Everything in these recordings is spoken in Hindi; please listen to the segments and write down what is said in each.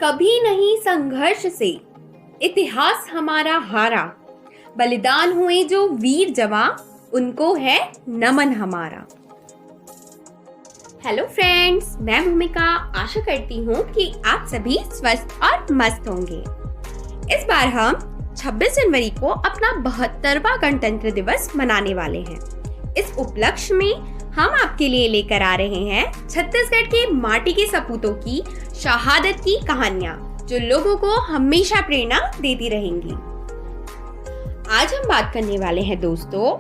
कभी नहीं संघर्ष से इतिहास हमारा हारा, बलिदान हुए जो वीर जवान, उनको है नमन हमारा। हेलो फ्रेंड्स, मैं भूमिका आशा करती हूँ कि आप सभी स्वस्थ और मस्त होंगे। इस बार हम 26 जनवरी को अपना 72वां गणतंत्र दिवस मनाने वाले हैं। इस उपलक्ष्य में हम आपके लिए लेकर आ रहे हैं छत्तीसगढ़ के माटी के सपूतों की शहादत की कहानियां, जो लोगों को हमेशा प्रेरणा देती रहेंगी। आज हम बात करने वाले हैं दोस्तों,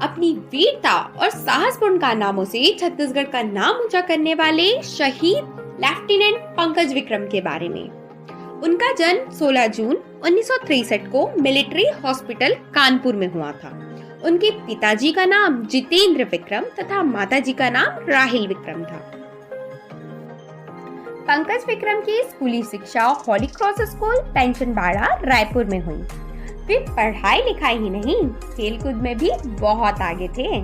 अपनी वीरता और साहसपूर्ण कारनामों से छत्तीसगढ़ का नाम ऊंचा करने वाले शहीद लेफ्टिनेंट पंकज विक्रम के बारे में। उनका जन्म 16 जून 1963 को मिलिट्री हॉस्पिटल कानपुर में हुआ था। उनके पिताजी का नाम जितेंद्र विक्रम तथा माताजी का नाम राहिल विक्रम था। पंकज विक्रम की स्कूली शिक्षा हॉली क्रॉस स्कूल पेंशनबाड़ा रायपुर में हुई। वे पढ़ाई लिखाई ही नहीं, खेलकूद में भी बहुत आगे थे।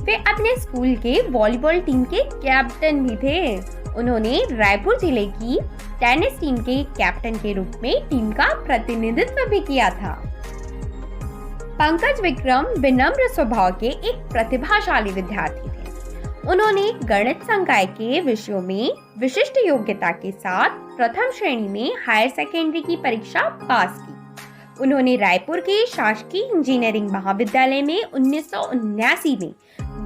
वे अपने स्कूल के वॉलीबॉल टीम के कैप्टन भी थे। उन्होंने रायपुर जिले की टेनिस टीम के कैप्टन के रूप में टीम का प्रतिनिधित्व भी किया था। पंकज विक्रम विनम्र स्वभाव के एक प्रतिभाशाली विद्यार्थी थे। उन्होंने गणित संकाय के विषयों में विशिष्ट योग्यता के साथ प्रथम श्रेणी में हायर सेकेंडरी की परीक्षा पास की। उन्होंने रायपुर के शासकीय इंजीनियरिंग महाविद्यालय में 1979 में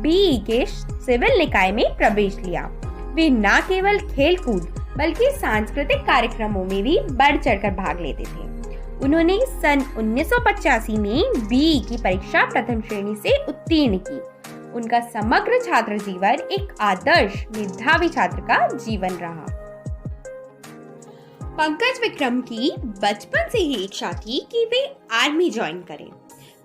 बीई के सिविल निकाय में प्रवेश लिया। वे न केवल खेलकूद बल्कि सांस्कृतिक कार्यक्रमों में भी बढ़ चढ़कर भाग लेते थे। उन्होंने सन 1985 में बीई की परीक्षा प्रथम श्रेणी से उत्तीर्ण की। उनका समग्र छात्र जीवन एक आदर्श मेधावी छात्र का जीवन रहा। पंकज विक्रम की बचपन से ही इच्छा थी कि वे आर्मी ज्वाइन करें।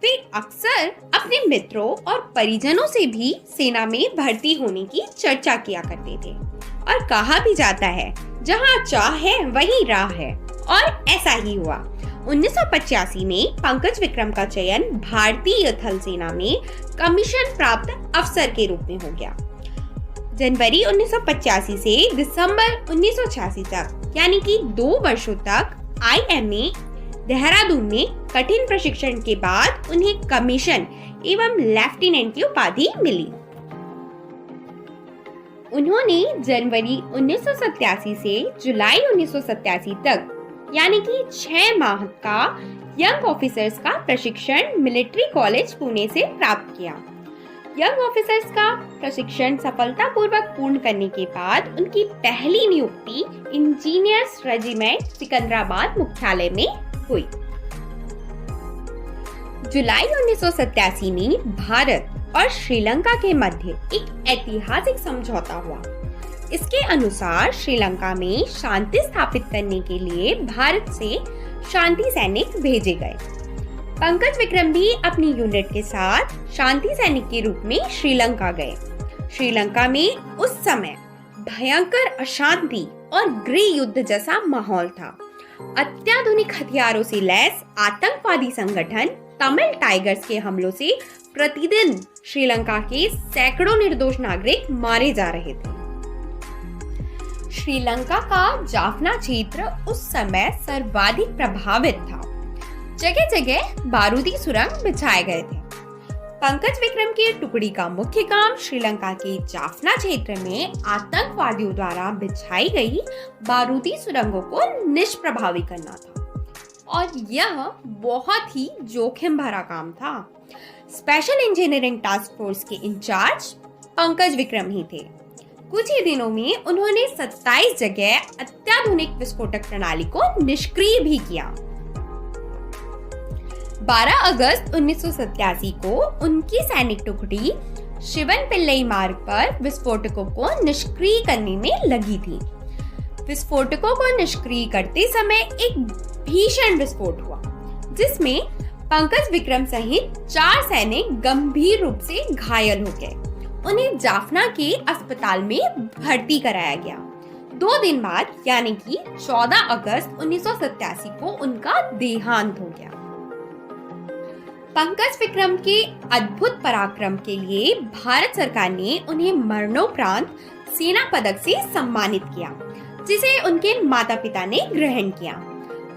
वे अक्सर अपने मित्रों और परिजनों से भी सेना में भर्ती होने की चर्चा किया करते थे और कहा भी जाता है, जहां चाह है वहीं राह है, और ऐसा ही हुआ। 1985 में पंकज विक्रम का चयन भारतीय थल सेना में कमीशन प्राप्त अफसर के रूप में हो गया। जनवरी 1985 से दिसंबर 1986 तक, यानी कि 2 वर्षों तक IMA देहरादून में कठिन प्रशिक्षण के बाद उन्हें कमीशन एवं लेफ्टिनेंट की उपाधि मिली। उन्होंने जनवरी 1987 से जुलाई 1987 तक, यानी कि 6 माह का यंग ऑफिसर्स का प्रशिक्षण मिलिट्री कॉलेज पुणे से प्राप्त किया। यंग ऑफिसर्स का प्रशिक्षण सफलतापूर्वक पूर्ण करने के बाद उनकी पहली नियुक्ति इंजीनियर्स रेजिमेंट सिकंदराबाद मुख्यालय में हुई। जुलाई 1987 में भारत और श्रीलंका के मध्य एक ऐतिहासिक समझौता हुआ। इसके अनुसार श्रीलंका में शांति स्थापित करने के लिए भारत से शांति सैनिक भेजे गए। पंकज विक्रम भी अपनी यूनिट के साथ शांति सैनिक के रूप में श्रीलंका गए। श्रीलंका में उस समय भयंकर अशांति और गृह युद्ध जैसा माहौल था। अत्याधुनिक हथियारों से लैस आतंकवादी संगठन तमिल टाइगर्स के हमलों से प्रतिदिन श्रीलंका के सैकड़ों निर्दोष नागरिक मारे जा रहे थे। श्रीलंका का जाफना क्षेत्र उस समय सर्वाधिक प्रभावित था। जगह जगह बारूदी सुरंग बिछाए गए थे। पंकज विक्रम की टुकड़ी का मुख्य काम श्रीलंका के जाफना क्षेत्र में आतंकवादियों द्वारा बिछाई गई बारूदी सुरंगों को निष्प्रभावी करना था, और यह बहुत ही जोखिम भरा काम था। स्पेशल इंजीनियरिंग टास्क फोर्स के इंचार्ज पंकज विक्रम ही थे। कुछ ही दिनों में उन्होंने 27 जगह अत्याधुनिक विस्फोटक प्रणाली को निष्क्रिय भी किया। 12 अगस्त 1987 को उनकी सैनिक टुकड़ी शिवन पिल्लई मार्ग पर विस्फोटकों को निष्क्रिय करने में लगी थी। विस्फोटकों को निष्क्रिय करते समय एक भीषण विस्फोट हुआ, जिसमें पंकज विक्रम सहित 4 सैनिक गंभीर रूप से घायल हो गए। उन्हें जाफना के अस्पताल में भर्ती कराया गया। 2 दिन बाद, यानी कि 14 अगस्त 1987 को उनका देहांत हो गया। पंकज विक्रम के अद्भुत पराक्रम के लिए भारत सरकार ने उन्हें मरणोपरांत सेना पदक से सम्मानित किया। जिसे उनके माता पिता ने ग्रहण किया।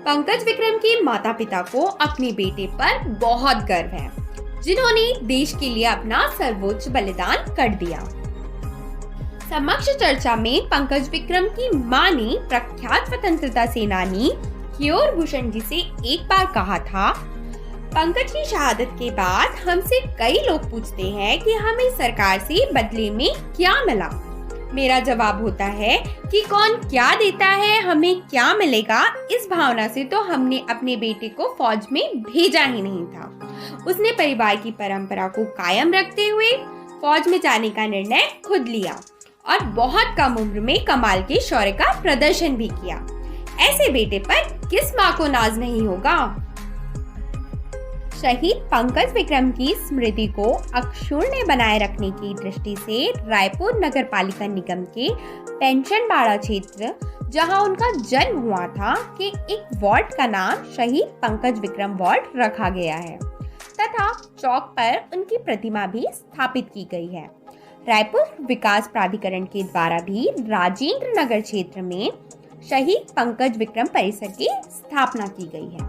पंकज विक्रम के माता पिता को अपने बेटे पर बहुत गर्व है, जिन्होंने देश के लिए अपना सर्वोच्च बलिदान कर दिया। समक्ष चर्चा में पंकज विक्रम की मां ने प्रख्यात स्वतंत्रता सेनानी कियोर भूषण जी से एक बार कहा था, पंकज की शहादत के बाद हमसे कई लोग पूछते हैं कि हमें सरकार से बदले में क्या मिला। मेरा जवाब होता है कि कौन क्या देता है, हमें क्या मिलेगा, इस भावना से तो हमने अपने बेटे को फौज में भेजा ही नहीं था। उसने परिवार की परंपरा को कायम रखते हुए फौज में जाने का निर्णय खुद लिया और बहुत कम उम्र में कमाल के शौर्य का प्रदर्शन भी किया। ऐसे बेटे पर किस माँ को नाज नहीं होगा। शहीद पंकज विक्रम की स्मृति को अक्षुण्ण बनाए रखने की दृष्टि से रायपुर नगर पालिका निगम के पेंशनबाड़ा क्षेत्र, जहां उनका जन्म हुआ था, के एक वार्ड का नाम शहीद पंकज विक्रम वार्ड रखा गया है तथा चौक पर उनकी प्रतिमा भी स्थापित की गई है। रायपुर विकास प्राधिकरण के द्वारा भी राजेंद्र नगर क्षेत्र में शहीद पंकज विक्रम परिसर की स्थापना की गई है।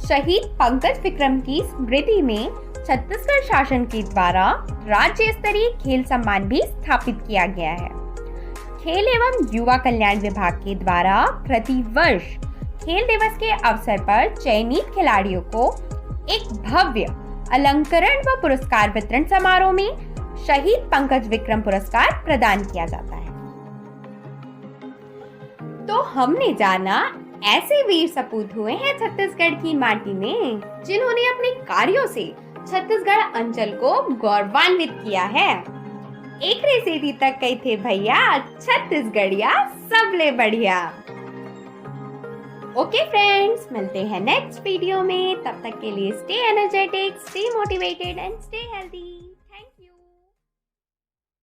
शहीद पंकज विक्रम की स्मृति में छत्तीसगढ़ शासन के द्वारा राज्य स्तरीय खेल सम्मान भी स्थापित किया गया है। खेल एवं युवा कल्याण विभाग के द्वारा प्रतिवर्ष खेल दिवस के अवसर पर चयनित खिलाड़ियों को एक भव्य अलंकरण व पुरस्कार वितरण समारोह में शहीद पंकज विक्रम पुरस्कार प्रदान किया जाता है। तो हमने जाना ऐसे वीर सपूत हुए हैं छत्तीसगढ़ की माटी में, जिन्होंने अपने कार्यों से छत्तीसगढ़ अंचल को गौरवान्वित किया है। एक रेसेती तक कही थे भैया, छत्तीसगढ़िया सबले बढ़िया। ओके फ्रेंड्स, मिलते हैं नेक्स्ट वीडियो में। तब तक के लिए stay energetic, stay motivated and stay healthy.